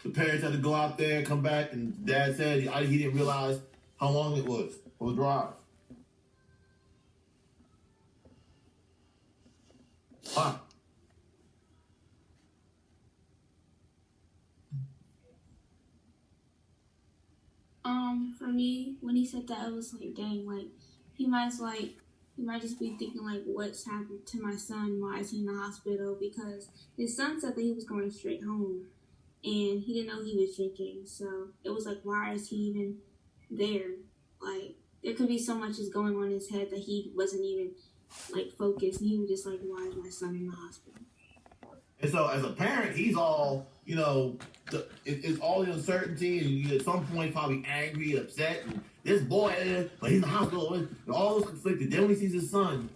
The parents had to go out there and come back, and Dad said he didn't realize how long it was for the drive. Huh. For me, when he said that, it was like, dang, like he might just be thinking like, what's happened to my son? Why is he in the hospital? Because his son said that he was going straight home, and he didn't know he was drinking. So it was like, why is he even there? Like there could be so much is going on in his head that he wasn't even like focused, and he was just like, why is my son in the hospital? And so, as a parent, he's all, it's all the uncertainty, and you at some point probably angry, upset, and this boy, but he's in the hospital, and all those conflicted. Then when he sees his son,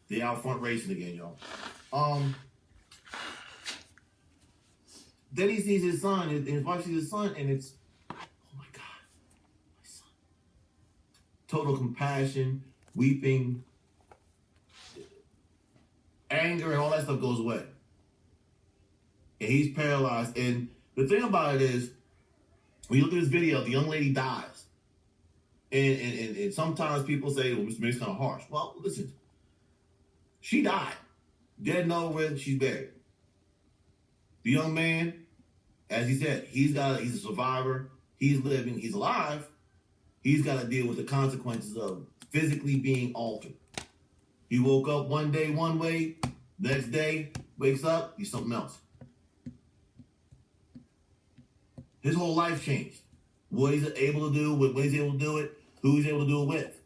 they out front racing again, y'all. Then he sees his son, and his wife sees his son, and it's, oh my God, my son. Total compassion, weeping, anger, and all that stuff goes away. And he's paralyzed. And the thing about it is, when you look at this video, the young lady dies. And sometimes people say, well, Mr. Make's kind of harsh. Well, listen, she died. Dead and over with, she's buried. The young man, as he said, he's a survivor. He's living, he's alive. He's got to deal with the consequences of physically being altered. He woke up one day one way, next day, wakes up, he's something else. His whole life changed. What he's able to do, when he's able to do it, who he's able to do it with.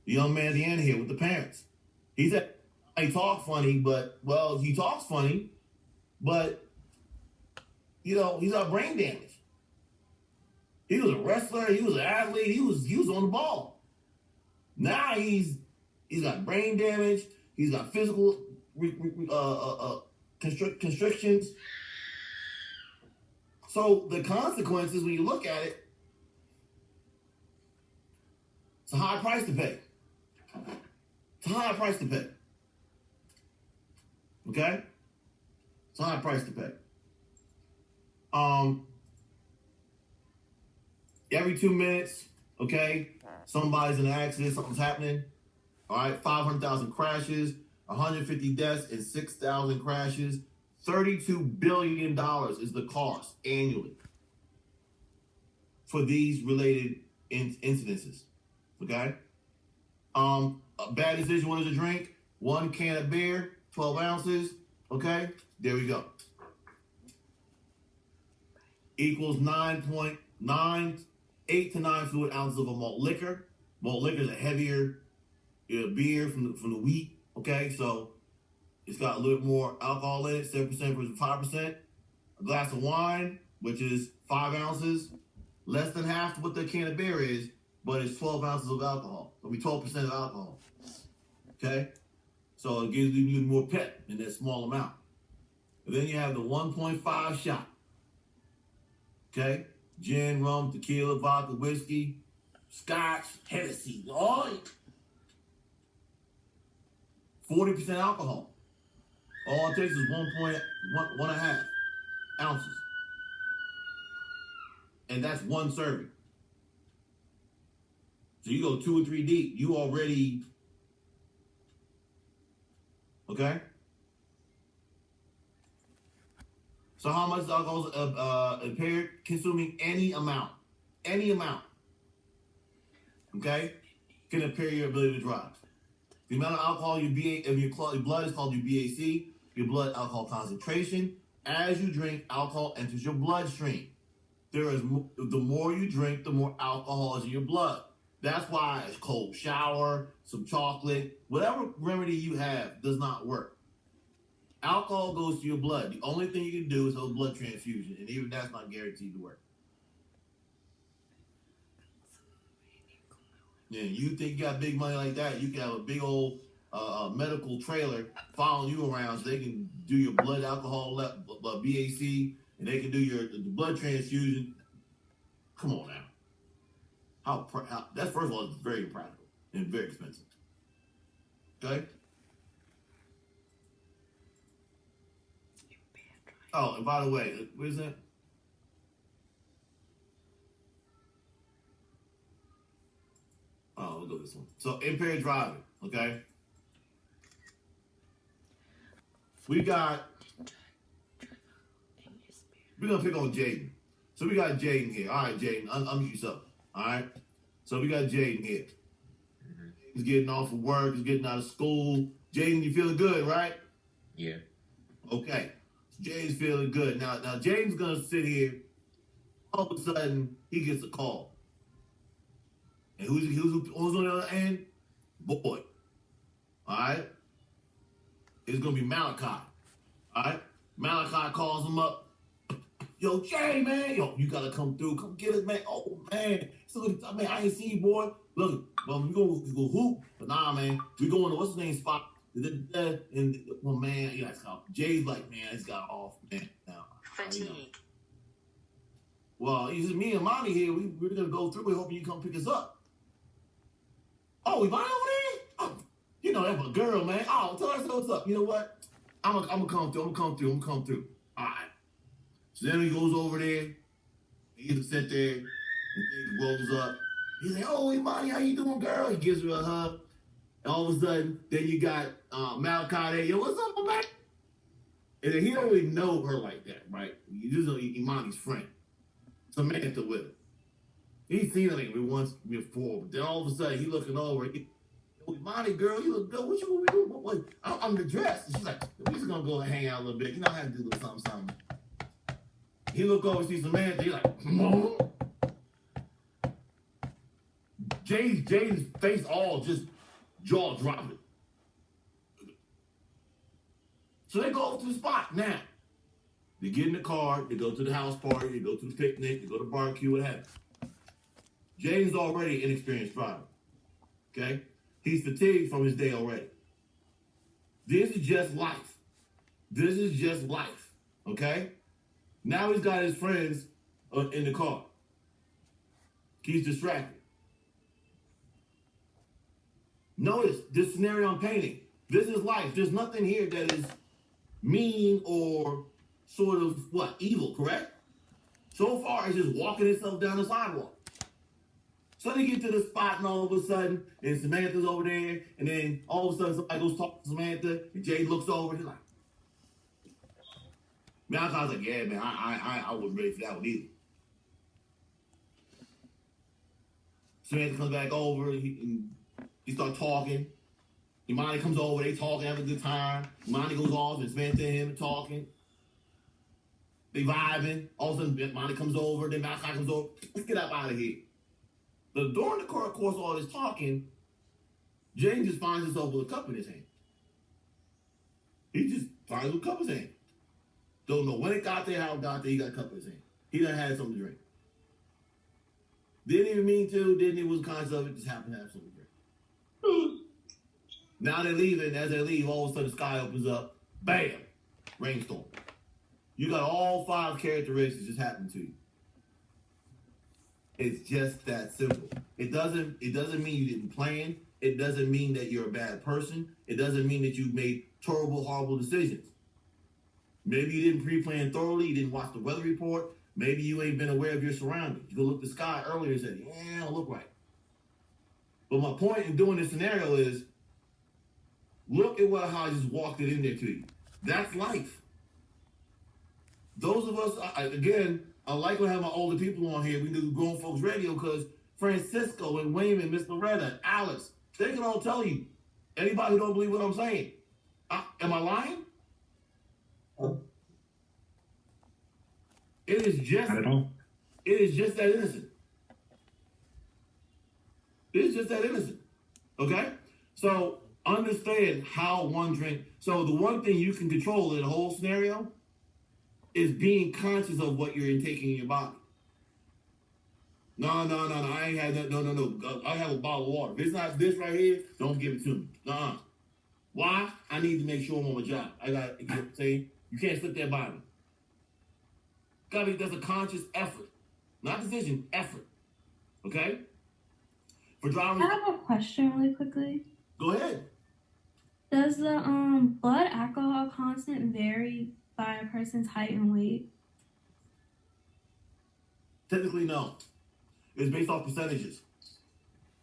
The young man at the end here with the parents. He said, he talks funny, but, well, he talks funny, but, he's got brain damage. He was a wrestler, he was an athlete, he was on the ball. Now he's got brain damage, he's got physical constrictions. So the consequences, when you look at it, it's a high price to pay. It's a high price to pay. Okay? It's a high price to pay. Every 2 minutes, okay, somebody's in an accident, something's happening. All right, 500,000 crashes, 150 deaths, and 6,000 crashes. $32 billion is the cost annually for these related incidences. Okay? A bad decision, what is a drink? 1 can of beer, 12 ounces. Okay? There we go. Equals 8 to 9 fluid ounces of a malt liquor. Malt liquor is a heavier beer from the wheat. Okay, so it's got a little more alcohol in it, 7% versus 5%. A glass of wine, which is 5 ounces, less than half what the can of beer is, but it's 12 ounces of alcohol. It'll be 12% of alcohol. Okay, so it gives you more pep in that small amount. And then you have the 1.5 shot. Okay, gin, rum, tequila, vodka, whiskey, scotch, Hennessy, all 40% alcohol. All it takes is 1.5 ounces. And that's one serving. So you go 2 or 3 deep, you already, okay? So how much alcohol is impaired? Consuming any amount, okay, can impair your ability to drive. The amount of alcohol of your blood is called your BAC, your blood alcohol concentration. As you drink, alcohol enters your bloodstream. The more you drink, the more alcohol is in your blood. That's why a cold shower, some chocolate, whatever remedy you have does not work. Alcohol goes to your blood. The only thing you can do is hold blood transfusion, and even that's not guaranteed to work. Yeah, you think you got big money like that, you can have a big old medical trailer following you around so they can do your blood alcohol BAC, and they can do the blood transfusion. Come on now. How that's, first of all, it's very impractical and very expensive. Okay? Oh, and by the way, what is that? Oh, we'll go this one. So impaired driving, okay? We're gonna pick on Jaden. So we got Jaden here. All right, Jaden, unmute yourself. All right. So we got Jaden here. He's getting off of work. He's getting out of school. Jaden, you feeling good, right? Yeah. Okay. So Jaden's feeling good. Now Jaden's gonna sit here. All of a sudden, he gets a call. And who's on the other end? Boy. All right. It's gonna be Malachi. All right. Malachi calls him up. Yo, Jay, man. Yo, you gotta come through. Come get us, man. Oh, man. So, man, I ain't seen you, boy. Look, well, we go hoop. But nah, man. We going to what's his name spot. And, well, man, yeah, Jay's like, man, it's got off, man. Now, fatigue. Well, it's just me and Monty here. We're gonna go through. We hope you come pick us up. Oh, we Monty over there? Oh, you know, that's my girl, man. Oh, tell her what's up. You know what? I'm gonna come through. All right. So then he goes over there. He just sit there and he rolls up. He's like, "Oh, hey, Monty, how you doing, girl?" He gives her a hug. And all of a sudden, then you got Malachi there. Yo, what's up, my man? And then he don't really know her like that, right? You just know Imani's friend. Samantha with him. He's seen her like once before, but then all of a sudden he looking over. Imani, girl, you look good. What you doing? What? I'm the dress. And she's like, we're just gonna go and hang out a little bit. You know how to do a little something. He look over, see Samantha. He's like, Mom. Jay's face all just jaw dropping. So they go to the spot now. They get in the car, they go to the house party, they go to the picnic, they go to the barbecue, what have you. Jaden's already an inexperienced driver. Okay? He's fatigued from his day already. This is just life. Okay? Now he's got his friends in the car. He's distracted. Notice this scenario I'm painting. This is life. There's nothing here that is mean or sort of evil, correct? So far, it's just walking itself down the sidewalk. So they get to the spot, and all of a sudden, and Samantha's over there, and then all of a sudden somebody goes talk to Samantha, and Jay looks over, and he's like, Malachi's like, yeah, man, I wasn't ready for that one either. Samantha comes back over, and he starts talking. Imani comes over, they talking, having a good time. Imani goes off, and Samantha and him are talking. They vibing. All of a sudden, Imani comes over, then Malachi comes over. Let's get up out of here. But during the course of all this talking, James just finds himself with a cup in his hand. He just finds with a cup in his hand. Don't know when it got there, how it got there, he got a cup in his hand. He done had something to drink. Didn't even mean to, didn't even was conscious of it, just happened to have something to drink. Now they're leaving, as they leave, all of a sudden the sky opens up, bam, rainstorm. You got all 5 characteristics just happening to you. It's just that simple. It doesn't mean you didn't plan. It doesn't mean that you're a bad person. It doesn't mean that you've made terrible, horrible decisions. Maybe you didn't pre-plan thoroughly. You didn't watch the weather report. Maybe you ain't been aware of your surroundings. You go look at the sky earlier and said, yeah, it don't look right. But my point in doing this scenario is, look at how I just walked it in there to you. That's life. Those of us, again, I like when I have my older people on here. We do Grown Folks Radio because Francisco and Wayman, Miss Loretta, Alex, they can all tell you. Anybody who don't believe what I'm saying. Am I lying? It is just Not at all. It is just that innocent. It's just that innocent. Okay? So understand how one drink. So the one thing you can control in the whole scenario is being conscious of what you're intaking in your body. No. I ain't had that. No. I have a bottle of water. If it's not this right here, don't give it to me. Why? I need to make sure I'm on my job. I got, you know what I'm saying? You can't slip that by me. That's a conscious effort. Not decision, effort. Okay? For drivers. I have a question really quickly. Go ahead. Does the blood alcohol content vary by a person's height and weight? Technically, no. It's based off percentages.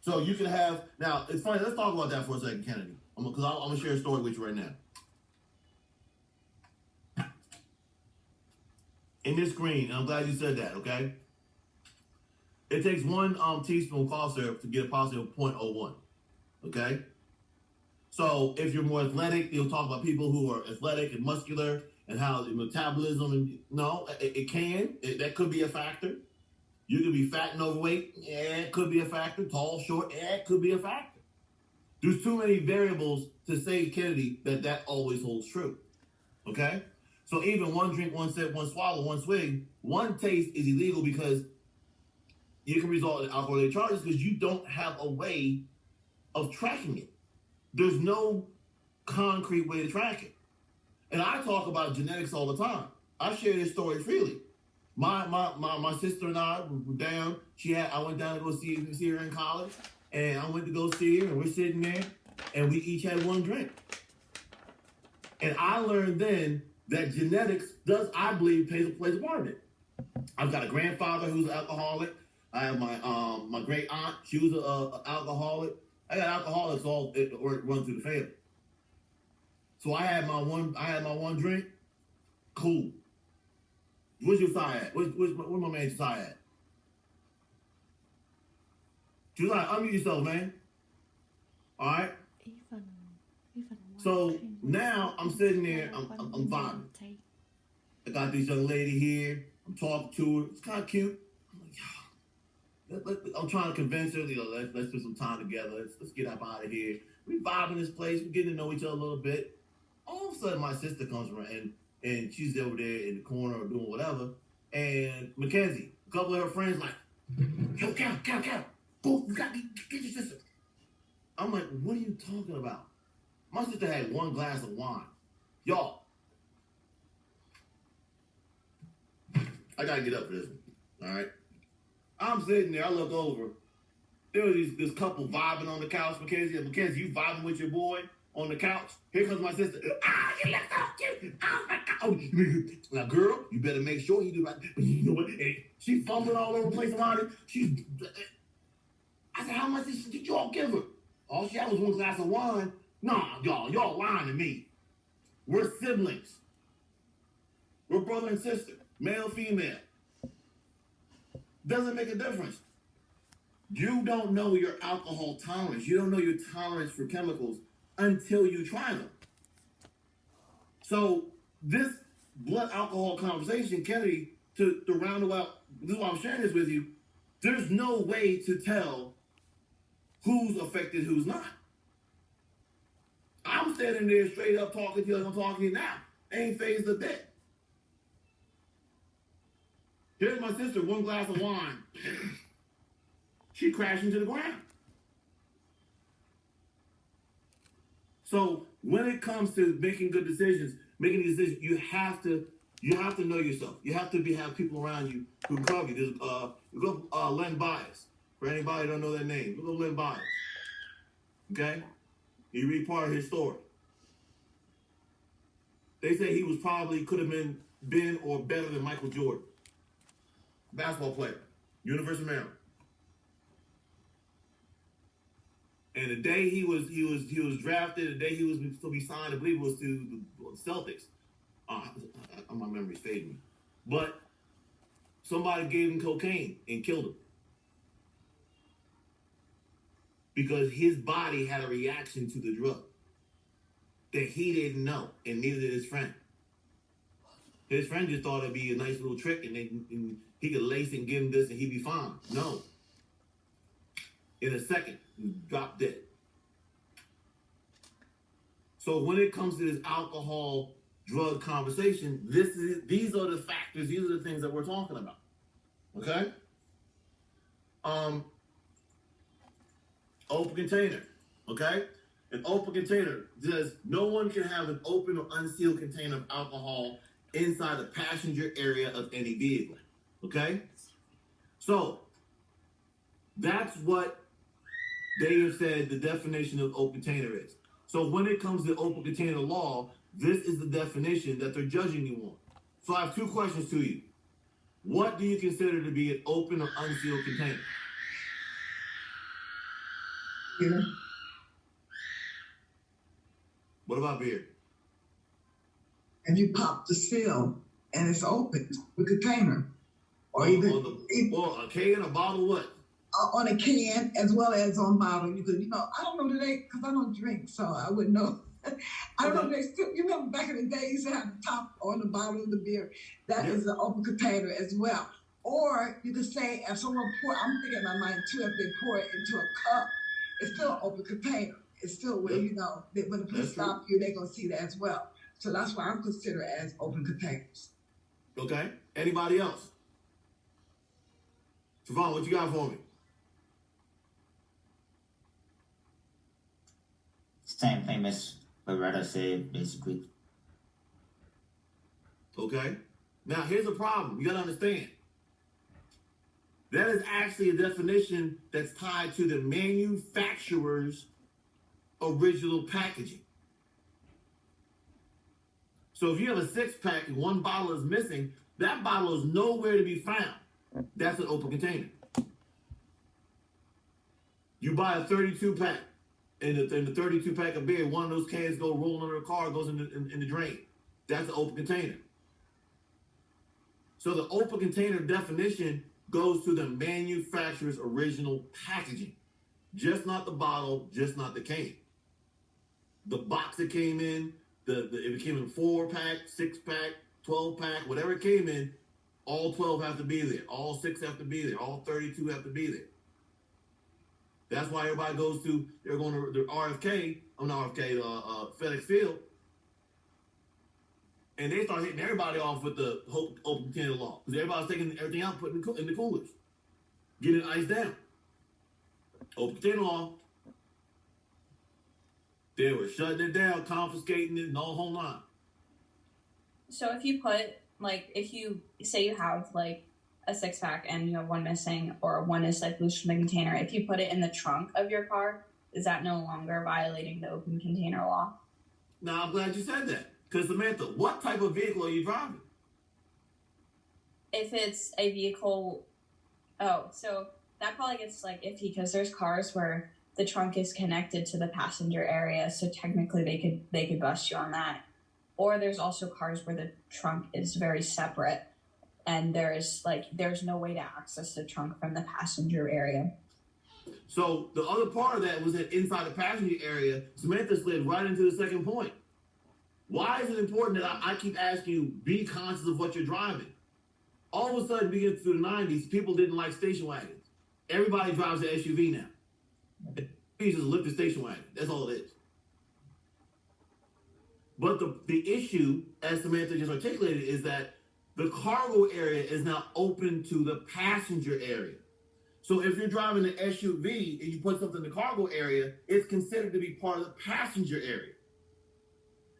So you can have, now, it's funny, let's talk about that for a second, Kennedy. Because I'm going to share a story with you right now. In this green, and I'm glad you said that, okay? It takes 1 teaspoon cough syrup to get a positive 0.01, okay? So if you're more athletic, you'll talk about people who are athletic and muscular and how the metabolism, and no, that could be a factor. You could be fat and overweight, it could be a factor. Tall, short, it could be a factor. There's too many variables to say, Kennedy, that always holds true, okay? So even 1 drink, 1 sip, 1 swallow, 1 swig, 1 taste is illegal because you can result in alcohol-related charges because you don't have a way of tracking it. There's no concrete way to track it. And I talk about genetics all the time. I share this story freely. My sister and I were down. I went down to go see her in college, and I went to go see her, and we're sitting there, and we each had 1 drink. And I learned then that genetics does, I believe, plays a part in it. I've got a grandfather who's an alcoholic. I have my great aunt. She was an alcoholic. I got alcoholics all run through the family. So I had my one drink. Cool. Where's your side at? Where's my man Josiah at? Josiah, unmute yourself, man. All right. So now I'm sitting there. I'm vibing. I got this young lady here. I'm talking to her. It's kind of cute. I'm like, I'm trying to convince her. Let's put some time together. Let's get up out of here. We vibing this place. We're getting to know each other a little bit. All of a sudden, my sister comes around and she's over there in the corner or doing whatever. And Mackenzie, a couple of her friends, like, yo, Cal, go, you got to get your sister. I'm like, what are you talking about? My sister had 1 glass of wine. Y'all, I got to get up for this one, all right? I'm sitting there, I look over. There was this couple vibing on the couch. Mackenzie, you vibing with your boy on the couch. Here comes my sister. You look so cute. Oh, my God. Now, girl, you better make sure you do right. You know what? She fumbling all over the place around it. I said, how much did you all give her? All she had was 1 glass of wine. Nah, y'all lying to me. We're siblings. We're brother and sister, male, female. Doesn't make a difference. You don't know your alcohol tolerance. You don't know your tolerance for chemicals until you try them. So this blood alcohol conversation, Kennedy, to round about, this is why I'm sharing this with you, there's no way to tell who's affected, who's not. I'm standing there straight up talking to you like I'm talking to you now. Ain't phased a bit. Here's my sister, 1 glass of wine. She crashed into the ground. So when it comes to making good decisions, you have to know yourself. You have to have people around you who cover you. There's Len Bias. For anybody who don't know that name, look at Len Bias. Okay? You read part of his story. They say he was could have been or better than Michael Jordan. Basketball player, University of Maryland. And the day he was drafted, the day he was to be signed, I believe it was to the Celtics. My memory's fading me. But somebody gave him cocaine and killed him. Because his body had a reaction to the drug that he didn't know, and neither did his friend. His friend just thought it'd be a nice little trick, and he could lace and give him this, and he'd be fine. No. In a second, he dropped dead. So when it comes to this alcohol drug conversation, these are the factors, these are the things that we're talking about. Okay? Open container. Okay? An open container says no one can have an open or unsealed container of alcohol inside the passenger area of any vehicle. Okay? So, that's what they have said the definition of open container is. So when it comes to open container law, This is the definition that they're judging you on. So I have two questions to you. What do you consider to be an open or unsealed container? Beer. What about beer? And you pop the seal and it's open, the container. Or Or a can, a bottle, what? On a can as well as on bottle. You could, I don't know today because I don't drink, so I wouldn't know. I don't know. They still, you remember back in the day, you used to have the top on the bottle of the beer. That is an open container as well. Or you could say, if someone I'm thinking in my mind too, if they pour it into a cup, it's still an open container. It's still where, when the police stop you, they're going to see that as well. So that's why I'm considered as open containers. Okay. Anybody else? Trevon, what you got for me? Same thing as Loretta said, basically. Okay. Now, here's the problem. You got to understand. That is actually a definition that's tied to the manufacturer's original packaging. So if you have a 6-pack and one bottle is missing, that bottle is nowhere to be found. That's an open container. You buy a 32-pack, and the 32-pack of beer, one of those cans go rolling under a car, goes in the drain. That's an open container. So the open container definition goes to the manufacturer's original packaging. Just not the bottle, just not the can. The box it came in, if it came in 4-pack, 6-pack, 12-pack, whatever it came in, all 12 have to be there. All 6 have to be there. All 32 have to be there. That's why everybody goes to, they're going to the FedEx Field, and they start hitting everybody off with the open container law. Because everybody's taking everything out, putting it in the coolers, getting it iced down. Open container law. They were shutting it down, confiscating it, and the whole nine. So if you put, if you say you have, a 6-pack and you have one missing or one is, loose from the container, if you put it in the trunk of your car, is that no longer violating the open container law? Now, I'm glad you said that. Because, Samantha, what type of vehicle are you driving? If it's a vehicle... Oh, so that probably gets, iffy because there's cars where the trunk is connected to the passenger area, so technically they could bust you on that. Or there's also cars where the trunk is very separate and there's no way to access the trunk from the passenger area. So the other part of that was that inside the passenger area, Samantha slid right into the second point. Why is it important that I keep asking you, be conscious of what you're driving? All of a sudden, we get through the 90s, people didn't like station wagons. Everybody drives an SUV now. It's just a lifted station wagon. That's all it is. But the issue, as Samantha just articulated, is that the cargo area is now open to the passenger area. So if you're driving an SUV and you put something in the cargo area, it's considered to be part of the passenger area.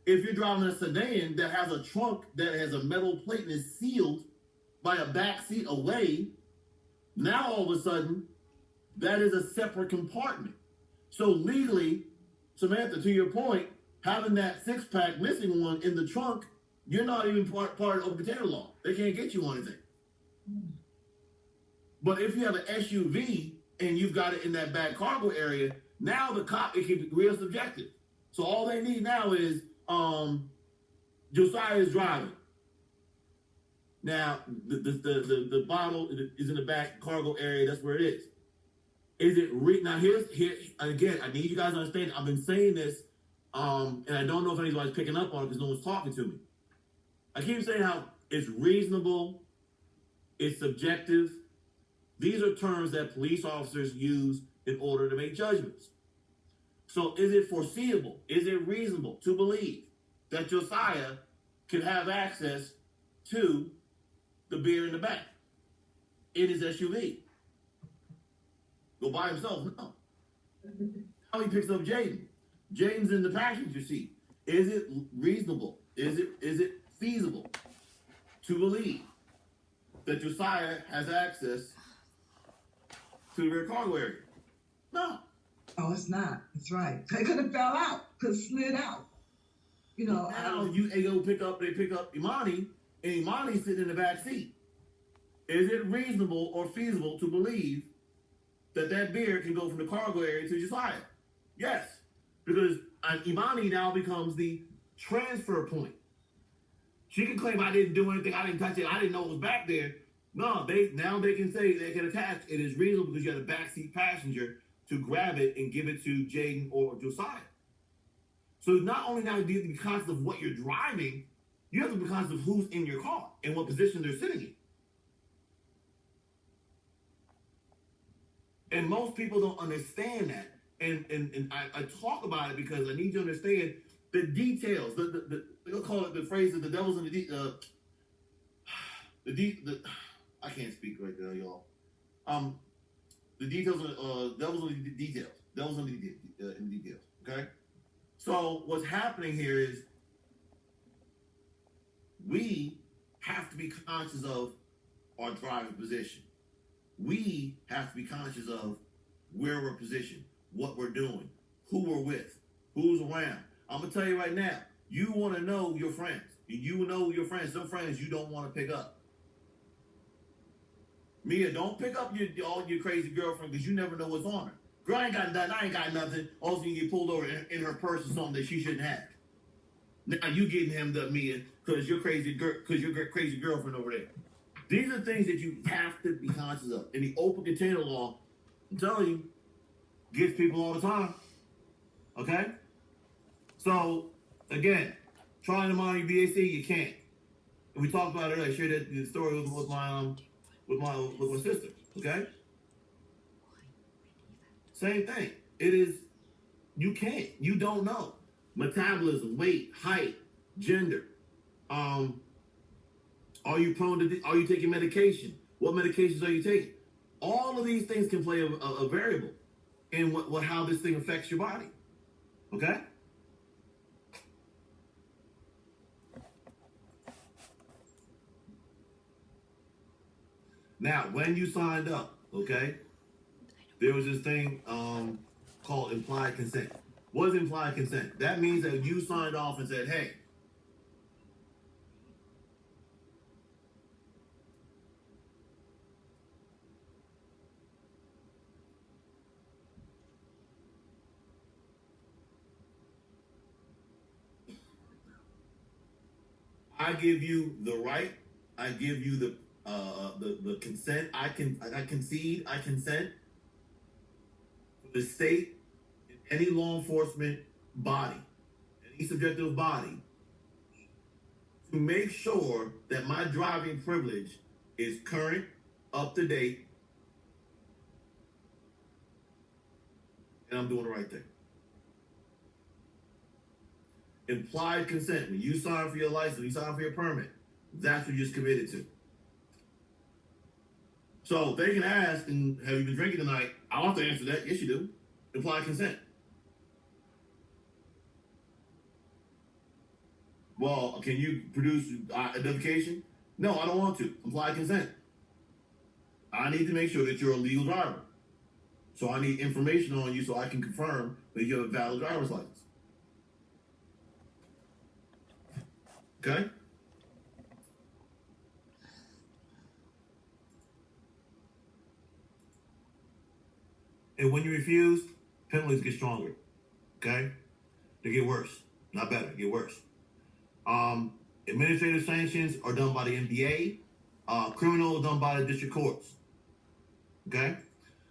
If you're driving a sedan that has a trunk that has a metal plate and is sealed by a back seat away, now all of a sudden, that is a separate compartment. So legally, Samantha, to your point, having that 6-pack missing one in the trunk, you're not even part of open container law. They can't get you on anything. But if you have an SUV and you've got it in that back cargo area, now the cop, it can be real subjective. So all they need now is Josiah is driving. Now the bottle is in the back cargo area. That's where it is. Is it now? Here again. I need you guys to understand. I've been saying this, and I don't know if anybody's picking up on it because no one's talking to me. I keep saying how it's reasonable, it's subjective. These are terms that police officers use in order to make judgments. So is it foreseeable? Is it reasonable to believe that Josiah can have access to the beer in the back in his SUV? Go by himself? No. How he picks up Jaden? Jaden's in the passenger seat. Is it reasonable? Is it feasible to believe that Josiah has access to the rear cargo area? No. Oh, it's not. It's right. It could have fell out. Could have slid out. You know, now they pick up Imani, and Imani's sitting in the back seat. Is it reasonable or feasible to believe that beer can go from the cargo area to Josiah? Yes, because Imani now becomes the transfer point. She can claim I didn't do anything, I didn't touch it, I didn't know it was back there. No, they can say they can attach it is reasonable because you had a backseat passenger to grab it and give it to Jaden or Josiah. So not only now do you have to be conscious of what you're driving, you have to be conscious of who's in your car and what position they're sitting in. And most people don't understand that. And I talk about it because I need you to understand the details. They'll call it the phrase of the devil's in I can't speak right there, y'all. The details of devil's in the details. Devil's in the details. Okay. So what's happening here is we have to be conscious of our driving position. We have to be conscious of where we're positioned, what we're doing, who we're with, who's around. I'm going to tell you right now, you want to know your friends. You know your friends. Some friends you don't want to pick up. Mia, don't pick up all your crazy girlfriend because you never know what's on her. Girl, I ain't got nothing. I ain't got nothing. Also, you get pulled over in her purse or something that she shouldn't have. Now you getting hemmed up, Mia, because your crazy girlfriend over there. These are things that you have to be conscious of. And the open container law, I'm telling you, gets people all the time. Okay? So, again, trying to monitor your BAC, you can't. And we talked about it earlier. I shared the story with my sister. Okay? Same thing. It is, you can't. You don't know. Metabolism, weight, height, gender. Are you taking medication? What medications are you taking? All of these things can play a variable in how this thing affects your body. Okay? Now, when you signed up, okay, there was this thing called implied consent. What is implied consent? That means that you signed off and said, hey, I give you the right. I give you the consent. I concede. I consent for the state, any law enforcement body, any subjective body, to make sure that my driving privilege is current, up to date, and I'm doing the right thing. Implied consent. When you sign for your license, you sign for your permit, that's what you're just committed to. So they can ask, and have you been drinking tonight? I don't have to answer that. Yes, you do. Implied consent. Well, can you produce identification? No, I don't want to. Implied consent. I need to make sure that you're a legal driver. So I need information on you so I can confirm that you have a valid driver's license. Okay? And when you refuse, penalties get stronger. Okay? They get worse. Not better, get worse. Administrative sanctions are done by the NBA. Criminal done by the district courts. Okay?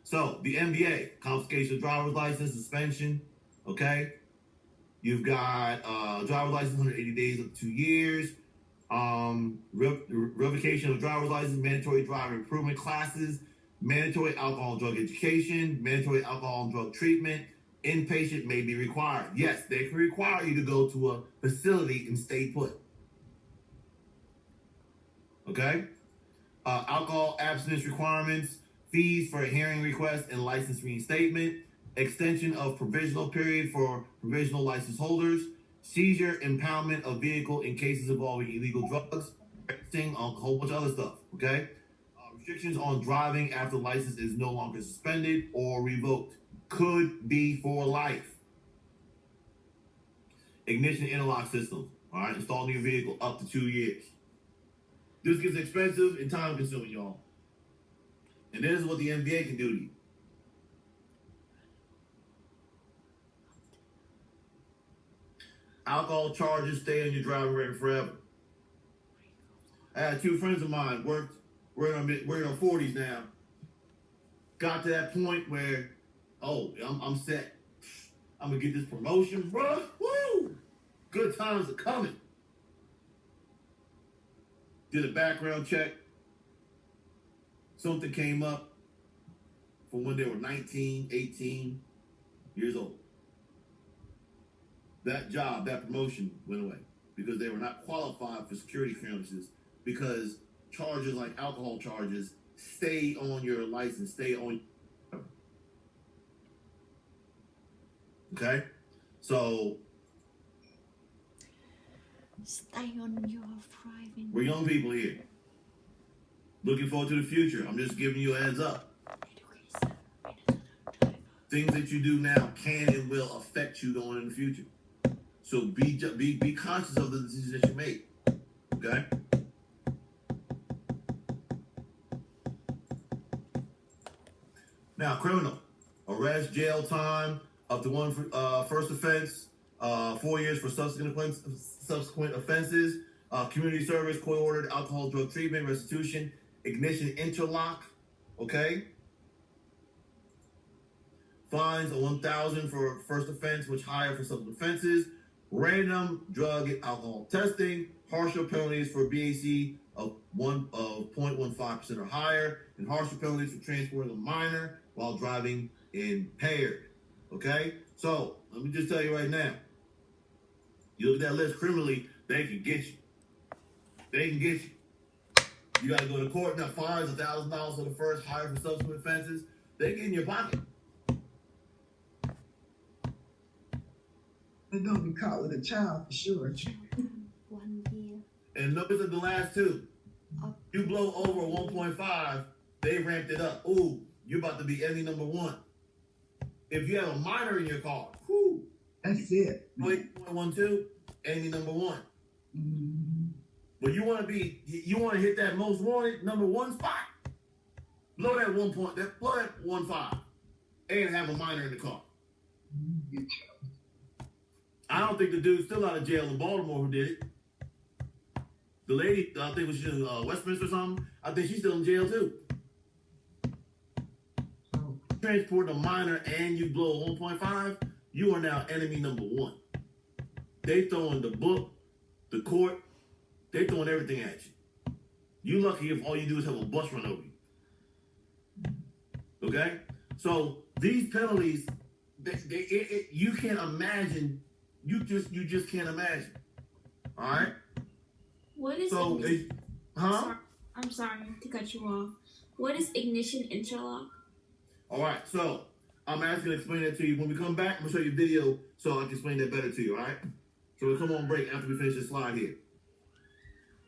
So, the NBA, confiscation of driver's license, suspension. Okay? You've got driver's license, 180 days up to 2 years. Revocation of driver's license, mandatory driver improvement classes, mandatory alcohol and drug education, mandatory alcohol and drug treatment. Inpatient may be required. Yes, they can require you to go to a facility and stay put. Okay? Alcohol abstinence requirements, fees for a hearing request and license reinstatement, extension of provisional period for provisional license holders, seizure, impoundment of vehicle in cases involving illegal drugs, a whole bunch of other stuff, okay? Restrictions on driving after license is no longer suspended or revoked. Could be for life. ignition interlock systems. All right, installed in your vehicle up to 2 years. This gets expensive and time consuming, y'all. And this is what the NBA can do to you. Alcohol charges stay on your driving record forever. I had 2 friends of mine we're in our 40s now. Got to that point where, I'm set. I'm gonna get this promotion, bro. Woo! Good times are coming. Did a background check. Something came up from when they were 19, 18 years old. That job, that promotion went away because they were not qualified for security clearances because charges like alcohol charges stay on your license, stay on. Okay? So stay on your driving. we're young people here. Looking forward to the future. I'm just giving you a heads up. Things that you do now can and will affect you going in the future. So be conscious of the decisions that you make. Okay? Now, criminal. Arrest, jail time, up to 1 for first offense, 4 years for subsequent offenses, community service, court-ordered alcohol, drug treatment, restitution, ignition interlock, okay? Fines of $1,000 for first offense, which higher for subsequent offenses, random drug and alcohol testing, harsher penalties for BAC of 0.15% or higher, and harsher penalties for transporting a minor while driving impaired. Okay? So, let me just tell you right now. You look at that list criminally, they can get you. They can get you. You got to go to court. Now, fines $1,000 for the first, higher for subsequent offenses. They get in your pocket. They're going to be caught with a child for sure. 1 year. And notice at the last 2. You blow over 1.5, they ramped it up. Ooh, you're about to be enemy number 1. If you have a minor in your car, that's it. 0.12, enemy number 1. Mm-hmm. But you want to hit that most wanted number 1 spot. Blow that 1.5, and have a minor in the car. Mm-hmm. I don't think the dude's still out of jail in Baltimore who did it. The lady, I think was in Westminster or something. I think she's still in jail too. Transport a minor and you blow 1.5, you are now enemy number 1. They throwing the book, the court, they throwing everything at you. You lucky if all you do is have a bus run over you. Okay? So these penalties, you can't imagine. You just can't imagine. All right? What is ignition? I'm sorry to cut you off. What is ignition interlock? All right, so I'm asking to explain that to you. When we come back, I'm going to show you a video so I can explain that better to you, all right? So we'll come on break after we finish this slide here.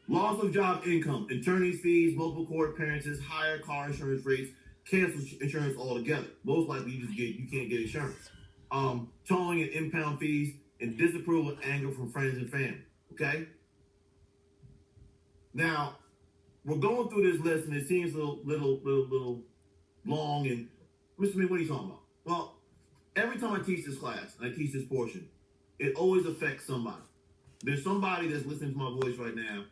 Loss of job income, attorney's fees, multiple court appearances, higher car insurance rates, cancel insurance altogether. Most likely you can't get insurance. Towing and impound fees, and disapproval and anger from friends and family, okay? Now, we're going through this list, and it seems a little long, and Mr. Smith, what are you talking about? Well, every time I teach this class, and I teach this portion, it always affects somebody. There's somebody that's listening to my voice right now,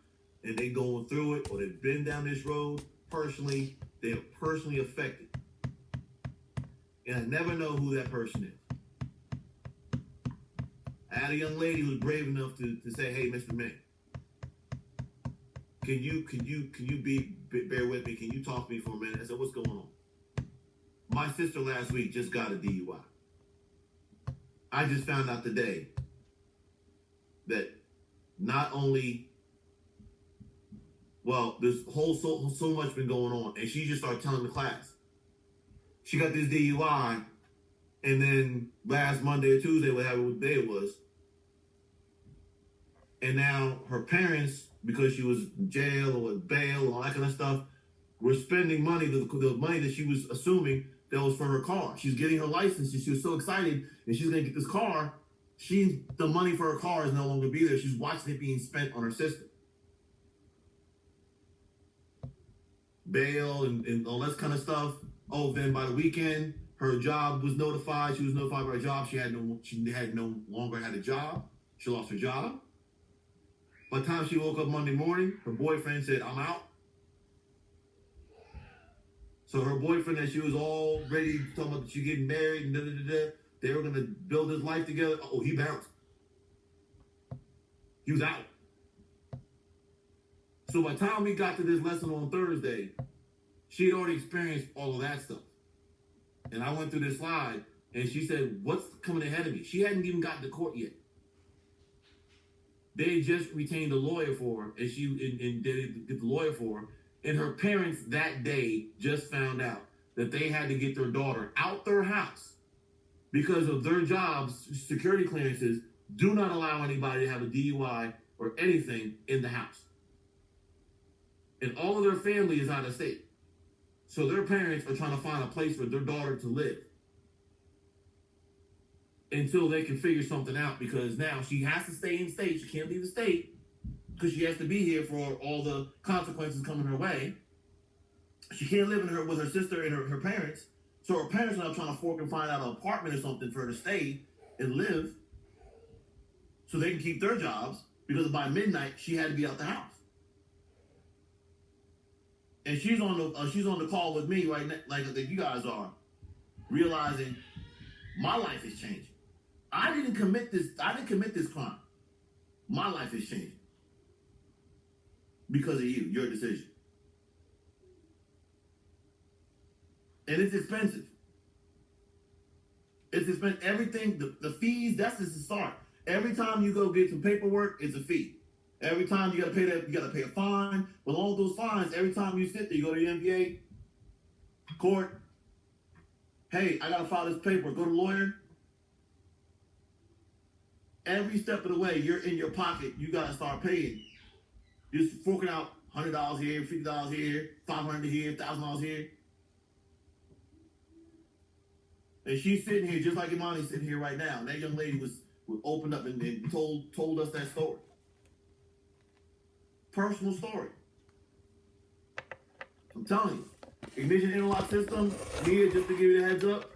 and they going through it, or they've been down this road personally, they're personally affected. And I never know who that person is. I had a young lady who was brave enough to say, "Hey, Mr. May, can you bear with me? Can you talk to me for a minute?" I said, "What's going on?" My sister last week just got a DUI. I just found out today that not only, there's so much been going on, and she just started telling the class. She got this DUI, and then last Monday or Tuesday, whatever day it was, and now her parents, because she was in jail or with bail and all that kind of stuff, were spending money, the money that she was assuming that was for her car. She's getting her license, and she was so excited, and she's going to get this car, the money for her car is no longer be there. She's watching it being spent on her sister. Bail and all that kind of stuff. Oh, then by the weekend, her job was notified. She was notified by her job. She had no longer had a job. She lost her job. By the time she woke up Monday morning, her boyfriend said, "I'm out." So her boyfriend, that she was all ready, talking about she getting married and they were gonna build his life together. Oh, he bounced. He was out. So by the time we got to this lesson on Thursday, she had already experienced all of that stuff. And I went through this slide, and she said, "What's coming ahead of me?" She hadn't even gotten to court yet. They just retained a lawyer for her, and they did get the lawyer for her. And her parents that day just found out that they had to get their daughter out their house because of their jobs. Security clearances do not allow anybody to have a DUI or anything in the house. And all of their family is out of state. So their parents are trying to find a place for their daughter to live until they can figure something out, because now she has to stay in state. She can't leave the state because she has to be here for all the consequences coming her way. She can't live with her sister and her parents. So her parents are now trying to fork and find out an apartment or something for her to stay and live so they can keep their jobs, because by midnight she had to be out the house. And she's on the call with me right now, like you guys are, realizing my life is changing. I didn't commit this crime. My life is changing because of you, your decision. And it's expensive. It's expensive. Everything, the fees, that's just the start. Every time you go get some paperwork, it's a fee. Every time you gotta pay that, you gotta pay a fine. With all those fines, every time you sit there, you go to the MPA court. Hey, I gotta file this paper. Go to the lawyer. Every step of the way, you're in your pocket. You gotta start paying. You're forking out $100 here, $50 here, $500 here, $1,000 here. And she's sitting here just like Imani's sitting here right now. And that young lady was opened up and told us that story. Personal story. I'm telling you. Ignition interlock system, here, just to give you the heads up,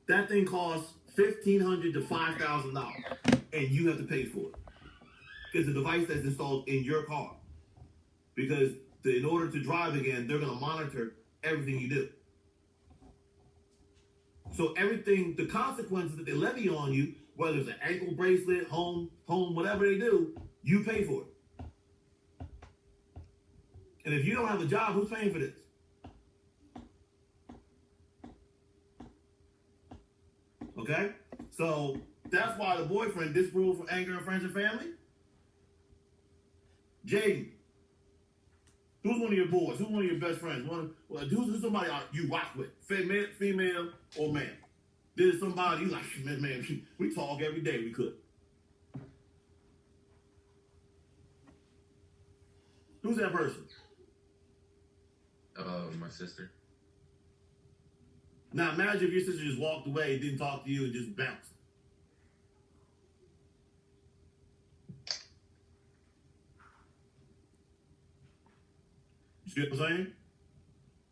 that thing costs $1,500 to $5,000, and you have to pay for it. It's a device that's installed in your car. Because in order to drive again, they're going to monitor everything you do. So everything, the consequences that they levy on you, whether it's an ankle bracelet, home, whatever they do, you pay for it. And if you don't have a job, who's paying for this? Okay? So that's why the boyfriend disapproved for anger in friends and family. Jaden, who's one of your boys? Who's one of your best friends? Who's somebody you rock with? Female or man? There's somebody you like, man, we talk every day we could. Who's that person? My sister. Now imagine if your sister just walked away, didn't talk to you, and just bounced. You see what I'm saying?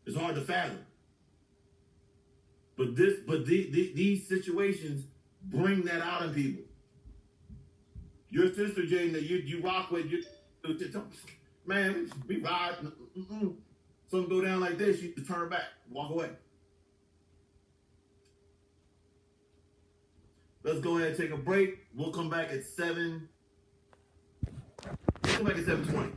It's hard to fathom. But these situations bring that out in people. Your sister, Jane, that you rock with, man, we ride. Something go down like this, you just turn back, walk away. Let's go ahead and take a break. We'll come back at 7. We'll come back at 7:20.